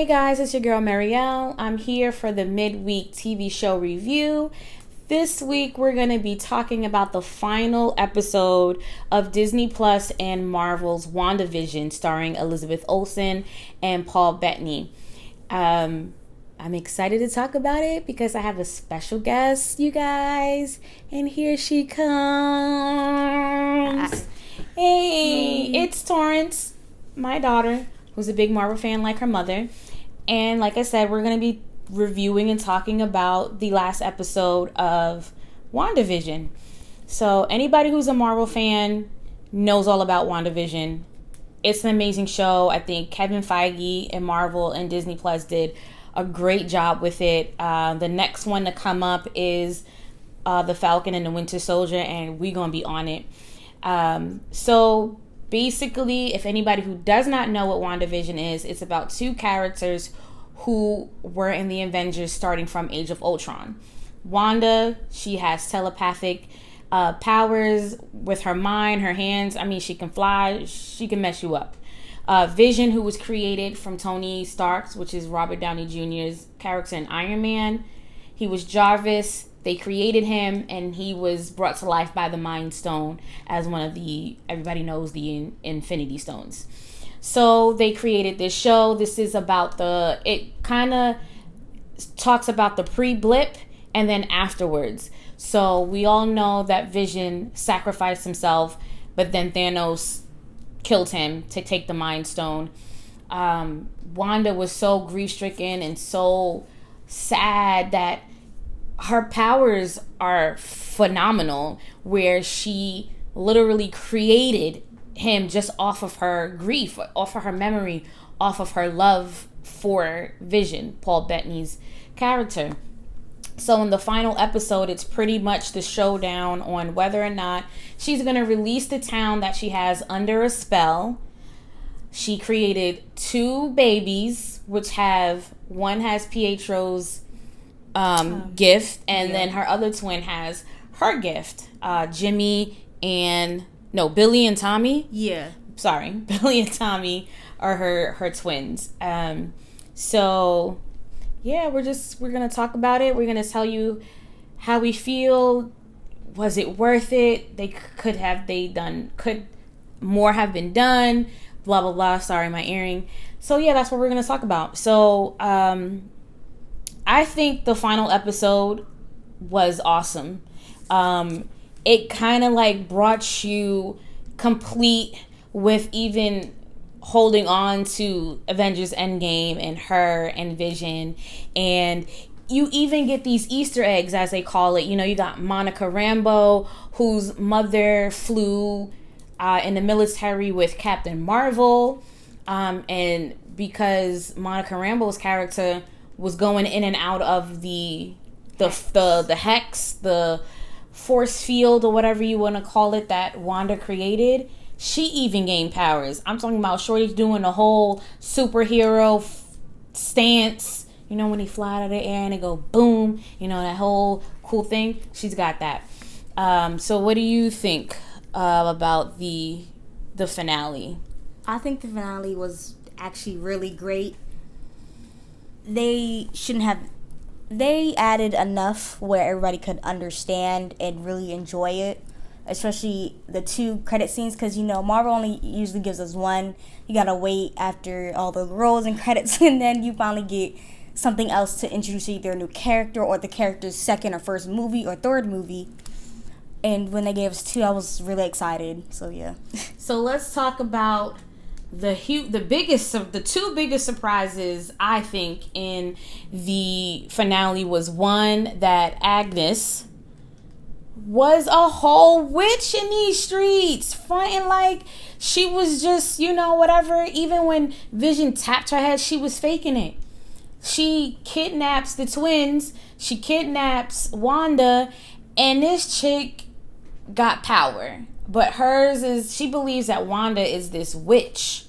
Hey guys, it's your girl Marielle. I'm here for the midweek TV show review. This week we're going to be talking about the final episode of Disney Plus and Marvel's Wanda Vision, starring Elizabeth Olsen and Paul Bettany. I'm excited to talk about it because I have a special guest, you guys, and here she comes. Hey, it's Torrance, my daughter, who's a big Marvel fan like her mother. And like I said, we're going to be reviewing and talking about the last episode of Wanda Vision. So anybody who's a Marvel fan knows all about Wanda Vision. It's an amazing show. I think Kevin Feige and Marvel and Disney Plus did a great job with it. The next one to come up is the Falcon and the Winter Soldier, and we're going to be on it. So basically, if anybody who does not know what WandaVision is, it's about two characters who were in the Avengers starting from Age of Ultron. Wanda, she has telepathic powers with her mind, her hands. I mean, she can fly, she can mess you up. Vision, who was created from Tony Stark's, which is Robert Downey Jr.'s character in Iron Man. He was Jarvis. They created him, and he was brought to life by the Mind Stone as one of the, everybody knows, the Infinity Stones. So they created this show. This is about it kind of talks about the pre-blip and then afterwards. So we all know that Vision sacrificed himself, but then Thanos killed him to take the Mind Stone. Wanda was so grief-stricken and so sad that her powers are phenomenal, where she literally created him just off of her grief, off of her memory, off of her love for Vision, Paul Bettany's character. So in the final episode, it's pretty much the showdown on whether or not she's going to release the town that she has under a spell. She created two babies, which one has Pietro's gift, and then her other twin has her gift. Billy and Tommy. Yeah. Sorry, Billy and Tommy are her twins. So yeah, we're gonna talk about it. We're gonna tell you how we feel. Was it worth it? Could more have been done? Blah blah blah. Sorry, my earring. So yeah, that's what we're gonna talk about. So I think the final episode was awesome. It kind of like brought you complete with even holding on to Avengers Endgame and her and Vision. And you even get these Easter eggs, as they call it. You know, you got Monica Rambeau, whose mother flew in the military with Captain Marvel. And because Monica Rambeau's character was going in and out of the hex, the force field, or whatever you want to call it, that Wanda created, she even gained powers. I'm talking about Shorty's doing the whole superhero stance, you know, when they fly out of the air and they go boom, you know, that whole cool thing. She's got that. So what do you think about the finale? I think the finale was actually really great. They added enough where everybody could understand and really enjoy it, especially the two credit scenes, because, you know, Marvel only usually gives us one. You gotta wait after all the rolls and credits, and then you finally get something else to introduce either a new character or the character's second or first movie or third movie. And when they gave us two, I was really excited. So yeah. So let's talk about the two biggest surprises, I think, in the finale was, one, that Agnes was a whole witch in these streets, fronting like she was just, you know, whatever. Even when Vision tapped her head, she was faking it. She kidnaps the twins, she kidnaps Wanda, and this chick got power. But hers is, she believes that Wanda is this witch,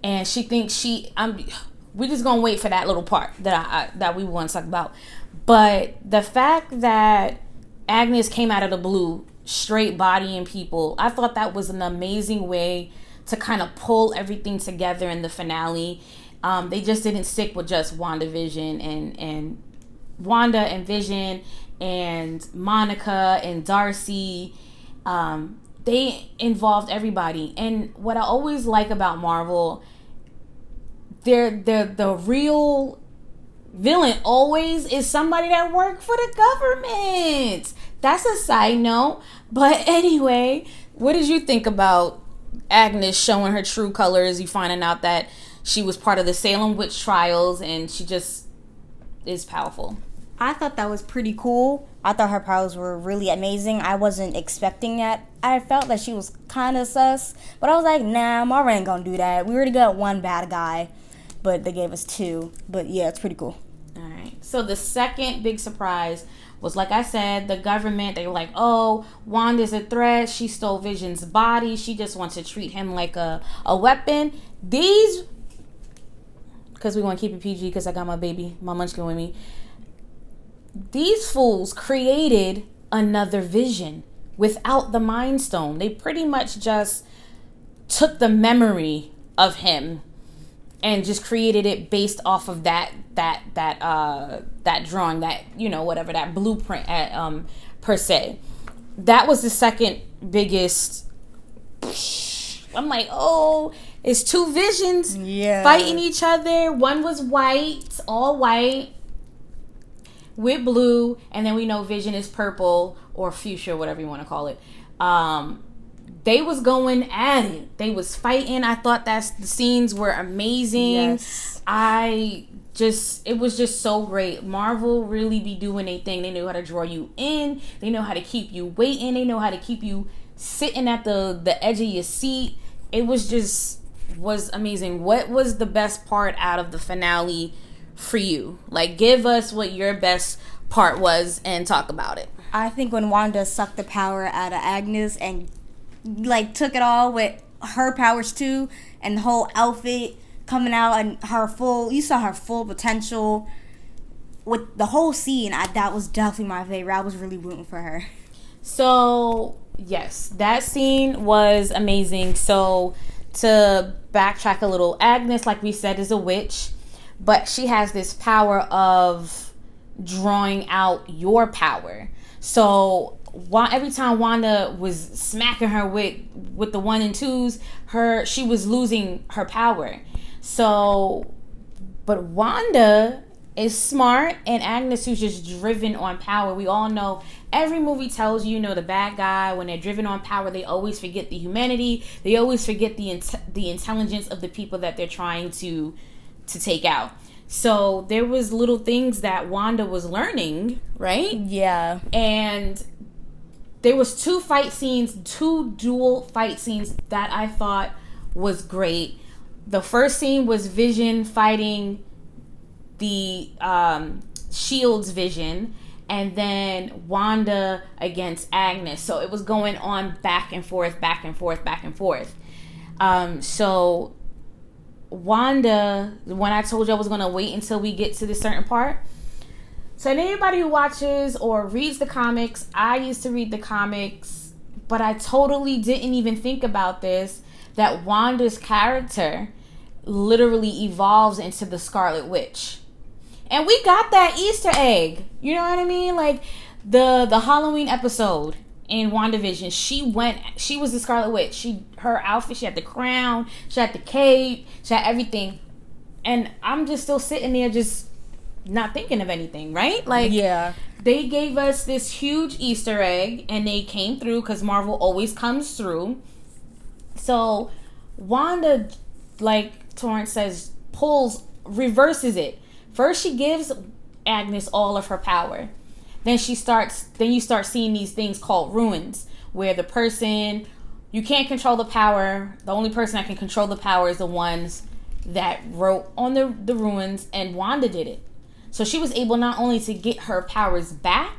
and she thinks we're just gonna wait for that little part that we want to talk about. But the fact that Agnes came out of the blue, straight bodying people, I thought that was an amazing way to kind of pull everything together in the finale. They just didn't stick with just Wanda Vision and Wanda and Vision and Monica and Darcy. They involved everybody. And what I always like about Marvel, they're the real villain always is somebody that worked for the government. That's a side note. But anyway, what did you think about Agnes showing her true colors? You finding out that she was part of the Salem witch trials and she just is powerful. I thought that was pretty cool. I thought her powers were really amazing. I wasn't expecting that. I felt that she was kind of sus, but I was like, nah, Marvel ain't gonna do that. We already got one bad guy, but they gave us two. But yeah, it's pretty cool. All right. So the second big surprise was, like I said, the government. They were like, oh, Wanda's a threat. She stole Vision's body. She just wants to treat him like a weapon. These, because we want to keep it PG because I got my munchkin with me. These fools created another Vision without the Mind Stone. They pretty much just took the memory of him and just created it based off of that drawing, that, you know, whatever, that blueprint per se. That was the second biggest. I'm like, oh, it's two Visions fighting each other. One was white, all white, with blue, and then we know Vision is purple or fuchsia, whatever you want to call it. They was going at it. They was fighting. I thought the scenes were amazing. Yes. It was just so great. Marvel really be doing their thing. They know how to draw you in. They know how to keep you waiting. They know how to keep you sitting at the edge of your seat. It was amazing. What was the best part out of the finale for you? Like, give us what your best part was and talk about it. I think when Wanda sucked the power out of Agnes and like took it all with her powers too, and the whole outfit coming out and you saw her full potential with the whole scene. That was definitely my favorite. I was really rooting for her. So yes, that scene was amazing. So to backtrack a little, Agnes, like we said, is a witch, but she has this power of drawing out your power. So every time Wanda was smacking her with the 1 and 2s, she was losing her power. So, but Wanda is smart, and Agnes, who's just driven on power. We all know, every movie tells you, the bad guy, when they're driven on power, they always forget the humanity. They always forget the intelligence of the people that they're trying to take out. So there was little things that Wanda was learning, right? Yeah. And there was two dual fight scenes that I thought was great. The first scene was Vision fighting the Shield's Vision, and then Wanda against Agnes. So it was going on back and forth, back and forth, back and forth. So Wanda, when I told you I was going to wait until we get to this certain part. So anybody who watches or reads the comics, I used to read the comics, but I totally didn't even think about this, that Wanda's character literally evolves into the Scarlet Witch. And we got that Easter egg. You know what I mean? Like the Halloween episode in WandaVision, she was the Scarlet Witch. Her outfit, she had the crown, she had the cape, she had everything. And I'm just still sitting there just not thinking of anything, right? Like, yeah, they gave us this huge Easter egg, and they came through, because Marvel always comes through. So Wanda, like Torrance says, reverses it. First she gives Agnes all of her power. Then you start seeing these things called ruins, where the person, you can't control the power. The only person that can control the power is the ones that wrote on the ruins, and Wanda did it. So she was able not only to get her powers back,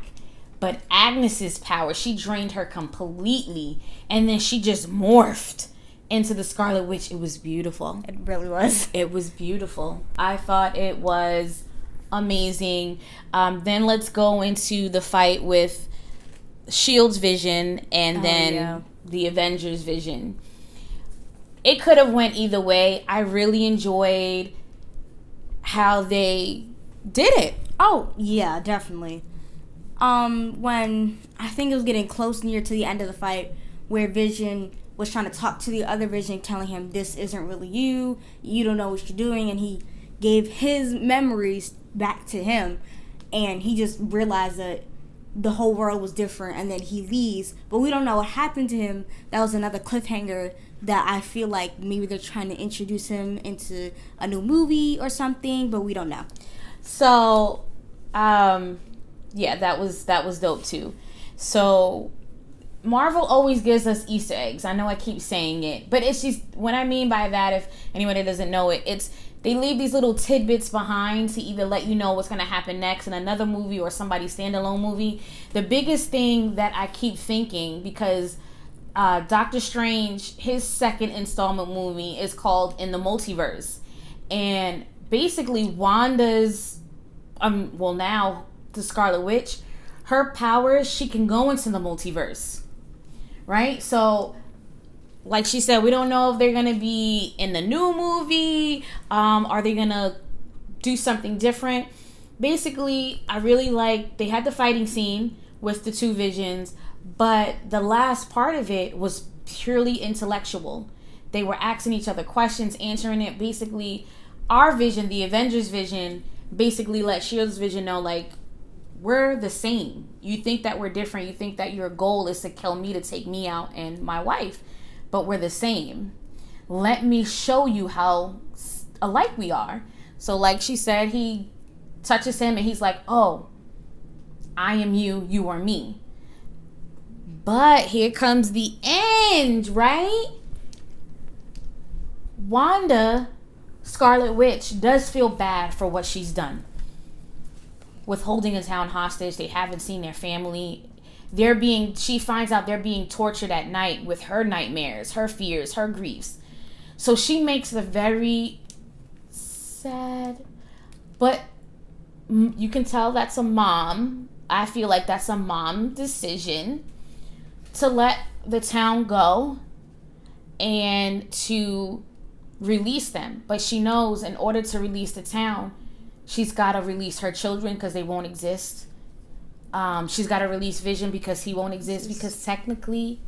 but Agnes's power, she drained her completely, and then she just morphed into the Scarlet Witch. It was beautiful. It really was. It was beautiful. I thought it was amazing. Then let's go into the fight with Shield's Vision and then the Avengers Vision. It could have went either way. I really enjoyed how they did it. Oh, yeah, definitely. When I think it was getting close near to the end of the fight, where Vision was trying to talk to the other Vision, telling him, this isn't really you, you don't know what you're doing, and he gave his memories back to him, and he just realized that the whole world was different, and then he leaves, but we don't know what happened to him. That was another cliffhanger that I feel like maybe they're trying to introduce him into a new movie or something, but we don't know. So, yeah, that was dope too. So, Marvel always gives us Easter eggs. I know I keep saying it, but it's just, what I mean by that, if anyone that doesn't know it, it's they leave these little tidbits behind to either let you know what's going to happen next in another movie or somebody's standalone movie. The biggest thing that I keep thinking, because Doctor Strange, his second installment movie is called In the Multiverse, and basically Wanda's, well, now the Scarlet Witch, her powers, she can go into the multiverse, right? So, like she said, we don't know if they're gonna be in the new movie. Are they gonna do something different? Basically, I really like, they had the fighting scene with the two Visions, but the last part of it was purely intellectual. They were asking each other questions, answering it. Basically, our Vision, the Avengers Vision, basically let Shield's Vision know, like, we're the same. You think that we're different. You think that your goal is to kill me, to take me out and my wife, but we're the same. Let me show you how alike we are. So like she said, he touches him and he's like, oh, I am you, you are me. But here comes the end, right? Wanda, Scarlet Witch, does feel bad for what she's done. With holding a town hostage, they haven't seen their family. She finds out they're being tortured at night with her nightmares, her fears, her griefs. So she makes a very sad, but you can tell that's a mom. I feel like that's a mom decision to let the town go and to release them. But she knows in order to release the town, she's got to release her children because they won't exist. She's got to release Vision because he won't exist, because technically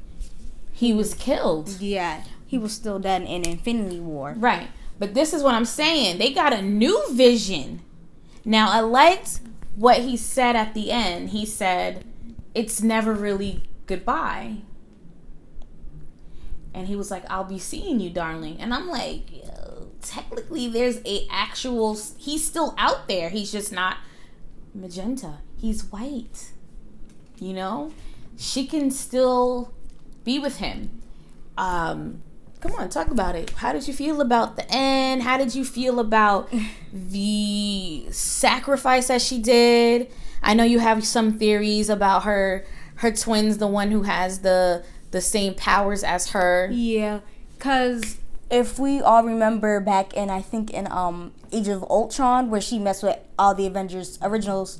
he was killed. Yeah, he was still dead in Infinity War. Right. But this is what I'm saying. They got a new Vision. Now, I liked what he said at the end. He said, it's never really goodbye. And he was like, I'll be seeing you, darling. And I'm like, technically there's he's still out there. He's just not magenta. He's white. You know? She can still be with him. Come on, talk about it. How did you feel about the end? How did you feel about the sacrifice that she did? I know you have some theories about her twins, the one who has the same powers as her. Yeah, because if we all remember back in, I think in Age of Ultron, where she messed with all the Avengers Originals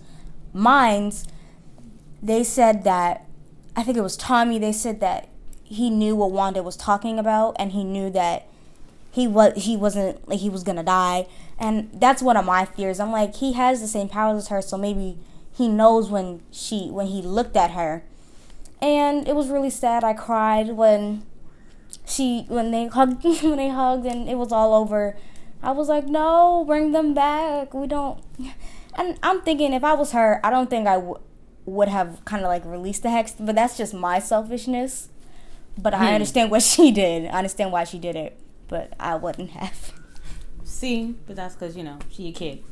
minds, they said that, I think it was Tommy, they said that he knew what Wanda was talking about, and he knew that he wasn't, like, he was gonna die. And that's one of my fears. I'm like, he has the same powers as her, so maybe he knows when he looked at her. And it was really sad. I cried when they hugged and it was all over. I was like, no, bring them back. We don't. And I'm thinking, if I was her, I don't think I would have kind of like released the Hex, but that's just my selfishness. But I understand what she did. I understand why she did it, but I wouldn't have. See, but that's because, she a kid.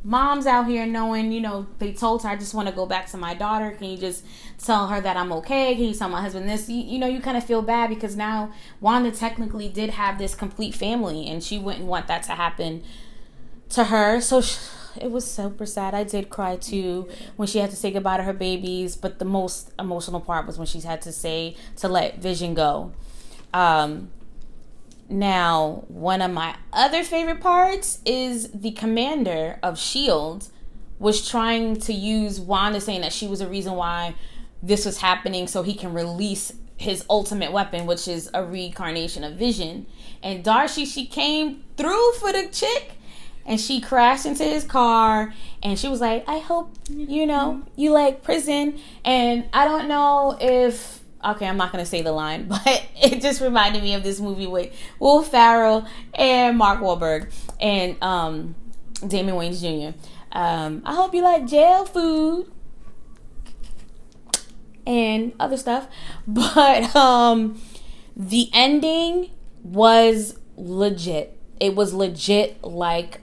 Mom's out here knowing, they told her, I just want to go back to my daughter. Can you just tell her that I'm okay? Can you tell my husband this? You kind of feel bad because now Wanda technically did have this complete family, and she wouldn't want that to happen to her. So it was super sad. I did cry too when she had to say goodbye to her babies, but the most emotional part was when she had to let Vision go. Now, one of my other favorite parts is the commander of S.H.I.E.L.D. was trying to use Wanda saying that she was the reason why this was happening so he can release his ultimate weapon, which is a reincarnation of Vision. And Darcy, she came through for the chick, and she crashed into his car, and she was like, I hope, you like prison. And I don't know if, okay, I'm not going to say the line, but it just reminded me of this movie with Will Ferrell and Mark Wahlberg and Damon Wayans Jr. I hope you like jail food and other stuff. But the ending was legit. It was legit like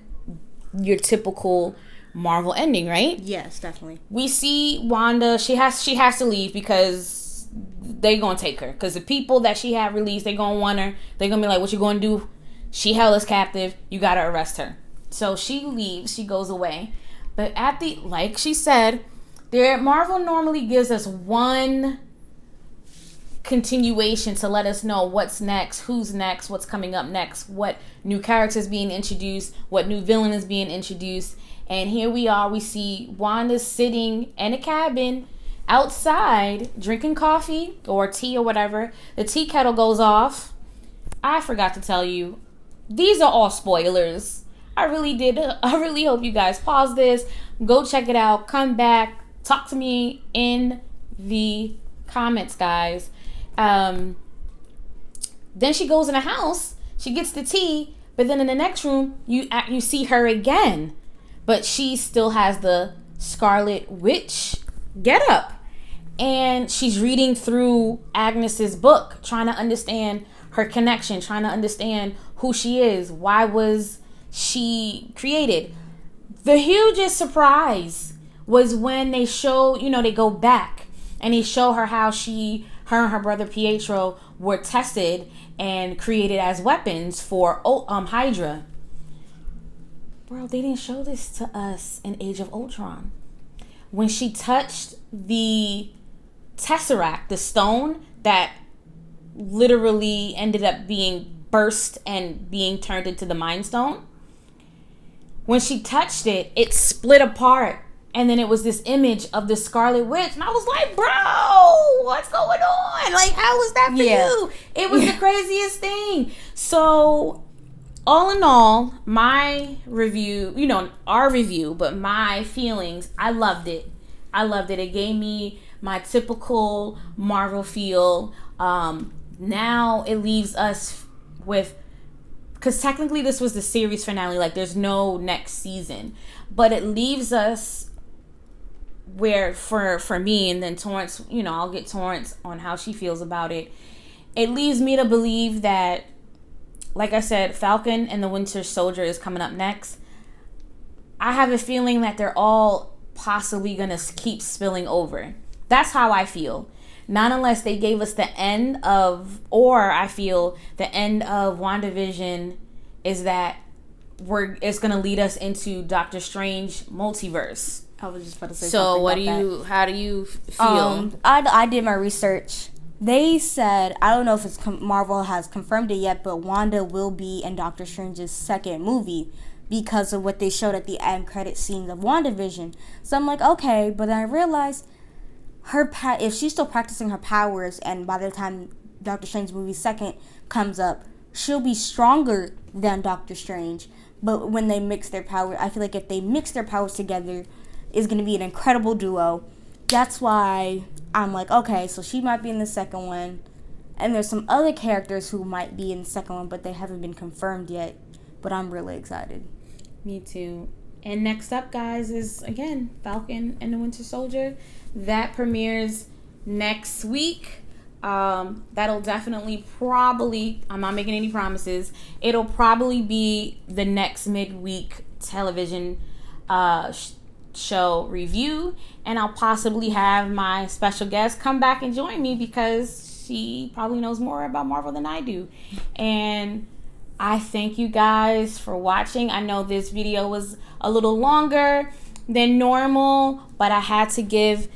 your typical Marvel ending, right? Yes, definitely. We see Wanda, she has to leave because they gonna take her. Because the people that she had released, they gonna want her. They gonna be like, what you gonna do? She held us captive. You gotta arrest her. So she leaves. She goes away. But like she said, Marvel normally gives us one continuation to let us know what's next, who's next, what's coming up next, what new characters being introduced, what new villain is being introduced. And here we are, we see Wanda sitting in a cabin outside drinking coffee or tea or whatever. The tea kettle goes off. I forgot to tell you, these are all spoilers. I really hope you guys pause this, go check it out, come back, talk to me in the comments, guys. Then she goes in the house, she gets the tea, but then in the next room you see her again, but she still has the Scarlet Witch getup, and she's reading through Agnes's book, trying to understand her connection, trying to understand who she is, why was she created. The hugest surprise was when they show, they go back and they show her how her and her brother Pietro were tested and created as weapons for Hydra. Bro, they didn't show this to us in Age of Ultron. When she touched the Tesseract, the stone that literally ended up being burst and being turned into the Mind Stone, when she touched it, it split apart. And then it was this image of the Scarlet Witch. And I was like, bro, what's going on? Like, how was that for you? It was the craziest thing. So, all in all, my review, our review, but my feelings, I loved it. It gave me my typical Marvel feel. Now it leaves us with, because technically this was the series finale, like there's no next season, but it leaves us where for me, and then Torrance, I'll get Torrance on how she feels about it. It leaves me to believe that, like I said, Falcon and the Winter Soldier is coming up next. I have a feeling that they're all possibly gonna keep spilling over. That's how I feel. Not unless they gave us the end of, or I feel the end of WandaVision is that it's gonna lead us into Doctor Strange multiverse. I was just about to say so something about that. How do you feel? I did my research. They said, I don't know if it's Marvel has confirmed it yet, but Wanda will be in Doctor Strange's second movie because of what they showed at the end credit scenes of WandaVision. So I'm like, okay, but then I realized if she's still practicing her powers, and by the time Doctor Strange movie second comes up, she'll be stronger than Doctor Strange. But when they mix their powers, I feel like if they mix their powers together, it's going to be an incredible duo. That's why I'm like, okay, so she might be in the second one. And there's some other characters who might be in the second one, but they haven't been confirmed yet. But I'm really excited. Me too. And next up, guys, is, again, Falcon and the Winter Soldier. That premieres next week. That'll definitely probably, I'm not making any promises, it'll probably be the next midweek television show review, and I'll possibly have my special guest come back and join me because she probably knows more about Marvel than I do. And I thank you guys for watching. I know this video was a little longer than normal, but I had to give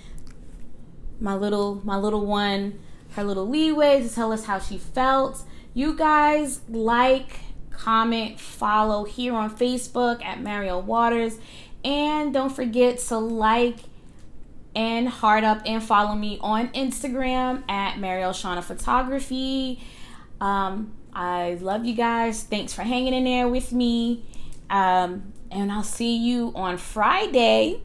my little one her little leeway to tell us how she felt. You guys like, comment, follow here on Facebook at Mariel Waters. And don't forget to like and heart up and follow me on Instagram at Mariel Shauna Photography. I love you guys. Thanks for hanging in there with me. And I'll see you on Friday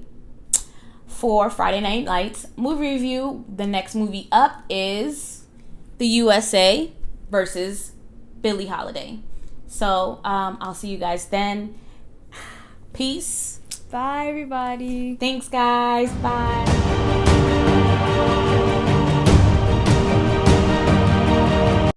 for Friday Night Lights movie review. The next movie up is The USA versus Billie Holiday. So I'll see you guys then. Peace. Bye, everybody. Thanks, guys. Bye.